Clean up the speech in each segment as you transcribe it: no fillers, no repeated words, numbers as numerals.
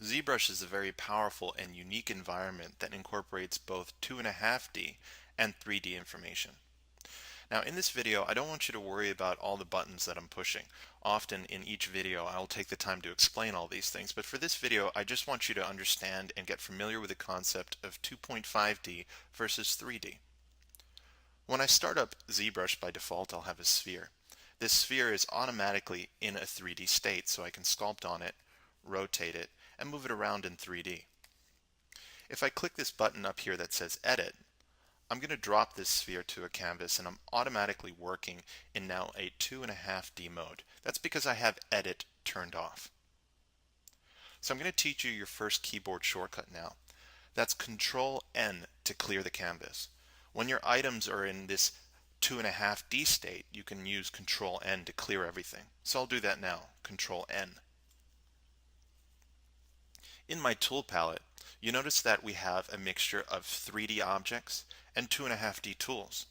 ZBrush is a very powerful and unique environment that incorporates both 2.5D and 3D information. Now in this video, I don't want you to worry about all the buttons that I'm pushing. Often in each video, I'll take the time to explain all these things, but for this video, I just want you to understand and get familiar with the concept of 2.5D versus 3D. When I start up ZBrush by default, I'll have a sphere. This sphere is automatically in a 3D state, so I can sculpt on it, rotate it, and move it around in 3D. If I click this button up here that says Edit, I'm going to drop this sphere to a canvas and I'm automatically working in now a 2.5D mode. That's because I have Edit turned off. So I'm going to teach you your first keyboard shortcut now. That's Control N to clear the canvas. When your items are in this 2.5D state, you can use Control N to clear everything. So I'll do that now, Control N. In my tool palette, you notice that we have a mixture of 3D objects and 2.5D tools.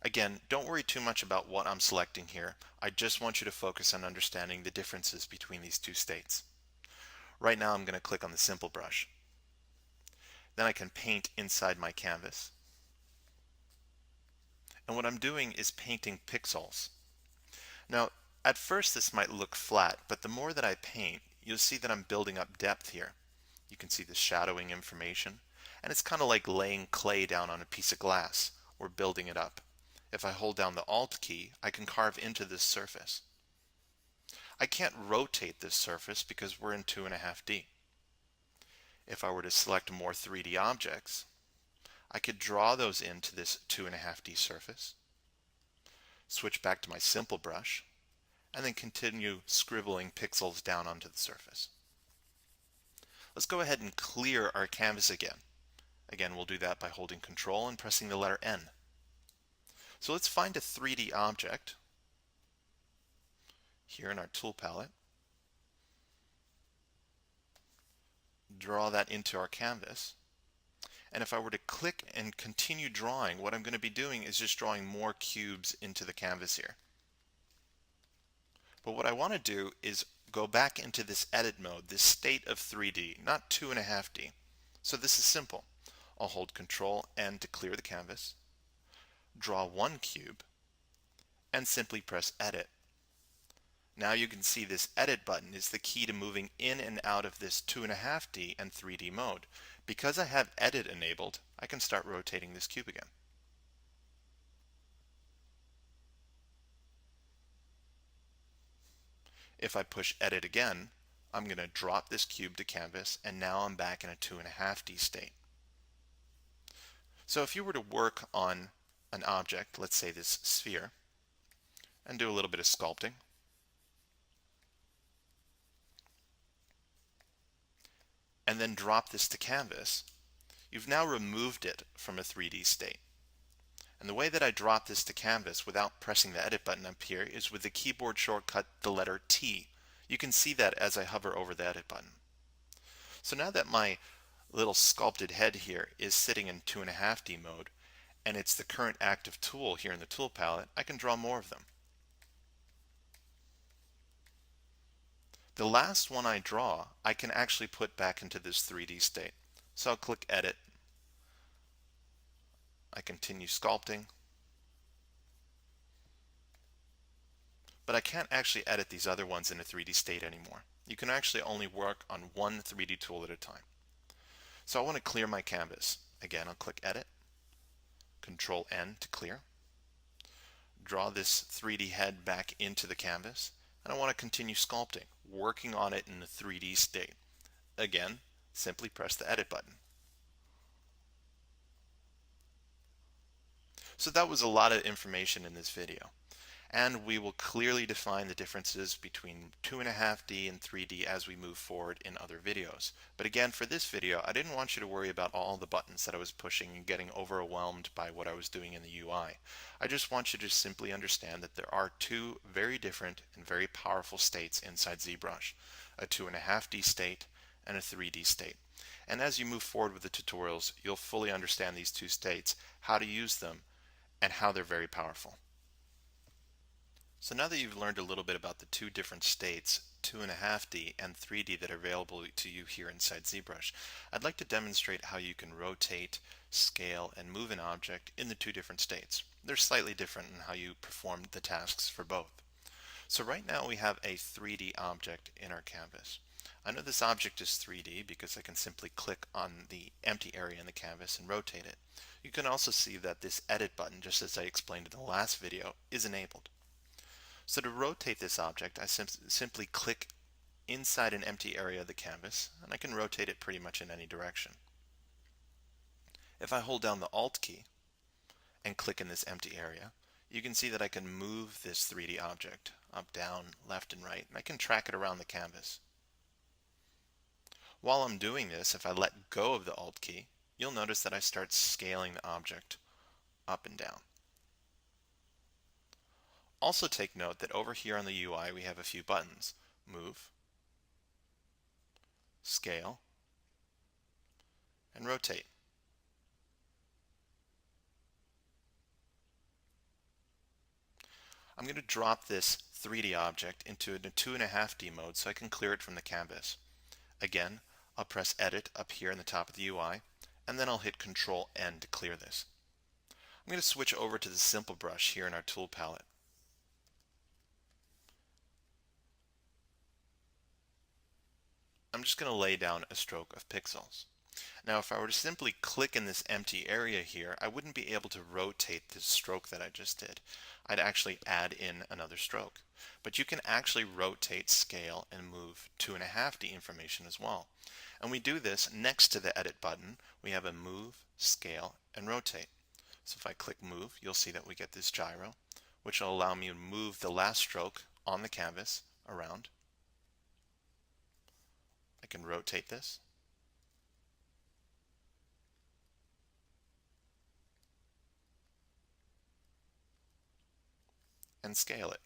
Again, don't worry too much about what I'm selecting here. I just want you to focus on understanding the differences between these two states. Right now I'm going to click on the Simple Brush. Then I can paint inside my canvas. And what I'm doing is painting pixels. Now, at first this might look flat, but the more that I paint, you'll see that I'm building up depth here. You can see the shadowing information, and it's kind of like laying clay down on a piece of glass. We're building it up. If I hold down the Alt key, I can carve into this surface. I can't rotate this surface because we're in 2.5D. If I were to select more 3D objects, I could draw those into this 2.5D surface, switch back to my Simple Brush, and then continue scribbling pixels down onto the surface. Let's go ahead and clear our canvas again. Again, we'll do that by holding Control and pressing the letter N. So let's find a 3D object here in our tool palette. Draw that into our canvas. And if I were to click and continue drawing, what I'm going to be doing is just drawing more cubes into the canvas here. But what I want to do is go back into this edit mode, this state of 3D, not 2.5D. So this is simple. I'll hold Control N to clear the canvas, draw one cube, and simply press Edit. Now you can see this Edit button is the key to moving in and out of this 2.5D and 3D mode. Because I have Edit enabled, I can start rotating this cube again. If I push Edit again, I'm going to drop this cube to canvas, and now I'm back in a 2.5D state. So if you were to work on an object, let's say this sphere, and do a little bit of sculpting, and then drop this to canvas, you've now removed it from a 3D state. And the way that I drop this to canvas without pressing the Edit button up here is with the keyboard shortcut, the letter T. You can see that as I hover over the Edit button. So now that my little sculpted head here is sitting in 2.5D mode, and it's the current active tool here in the tool palette, I can draw more of them. The last one I draw, I can actually put back into this 3D state. So I'll click Edit. I continue sculpting. But I can't actually edit these other ones in a 3D state anymore. You can actually only work on one 3D tool at a time. So I want to clear my canvas. Again, I'll click Edit, Control N to clear. Draw this 3D head back into the canvas, and I want to continue sculpting, working on it in the 3D state. Again, simply press the Edit button. So that was a lot of information in this video, and we will clearly define the differences between 2.5D and 3D as we move forward in other videos. But again, for this video, I didn't want you to worry about all the buttons that I was pushing and getting overwhelmed by what I was doing in the UI. I just want you to simply understand that there are two very different and very powerful states inside ZBrush, a 2.5D state and a 3D state. And as you move forward with the tutorials, you'll fully understand these two states, how to use them, and how they're very powerful. So now that you've learned a little bit about the two different states, 2.5D and 3D, that are available to you here inside ZBrush, I'd like to demonstrate how you can rotate, scale, and move an object in the two different states. They're slightly different in how you perform the tasks for both. So right now we have a 3D object in our canvas. I know this object is 3D because I can simply click on the empty area in the canvas and rotate it. You can also see that this edit button, just as I explained in the last video, is enabled. So to rotate this object, I simply click inside an empty area of the canvas, and I can rotate it pretty much in any direction. If I hold down the Alt key and click in this empty area, you can see that I can move this 3D object up, down, left, and right, and I can track it around the canvas. While I'm doing this, if I let go of the Alt key, you'll notice that I start scaling the object up and down. Also take note that over here on the UI we have a few buttons: Move, Scale, and Rotate. I'm going to drop this 3D object into a 2.5D mode so I can clear it from the canvas. Again, I'll press Edit up here in the top of the UI, and then I'll hit Control N to clear this. I'm going to switch over to the Simple Brush here in our tool palette. I'm just going to lay down a stroke of pixels. Now if I were to simply click in this empty area here, I wouldn't be able to rotate this stroke that I just did. I'd actually add in another stroke. But you can actually rotate, scale, and move 2.5D information as well. And we do this next to the Edit button. We have a Move, Scale, and Rotate. So if I click Move, you'll see that we get this gyro, which will allow me to move the last stroke on the canvas around. I can rotate this. And scale it.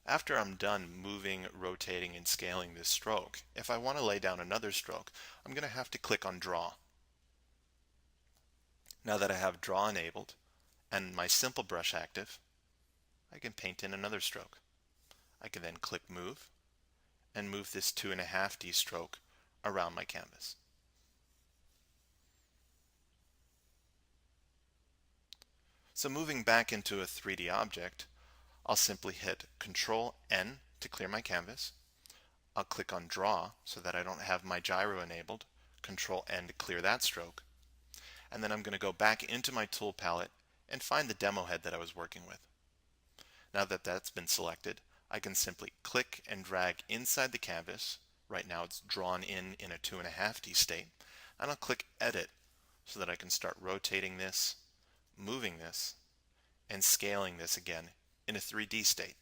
After I'm done moving, rotating, and scaling this stroke, if I want to lay down another stroke, I'm going to have to click on Draw. Now that I have Draw enabled and my Simple Brush active, I can paint in another stroke. I can then click Move and move this 2.5D stroke around my canvas. So moving back into a 3D object, I'll simply hit Control N to clear my canvas. I'll click on Draw so that I don't have my gyro enabled. Control N to clear that stroke. And then I'm going to go back into my tool palette and find the demo head that I was working with. Now that that's been selected, I can simply click and drag inside the canvas. Right now it's drawn in a 2.5D state. And I'll click Edit so that I can start rotating this, moving this, and scaling this again in a 3D state.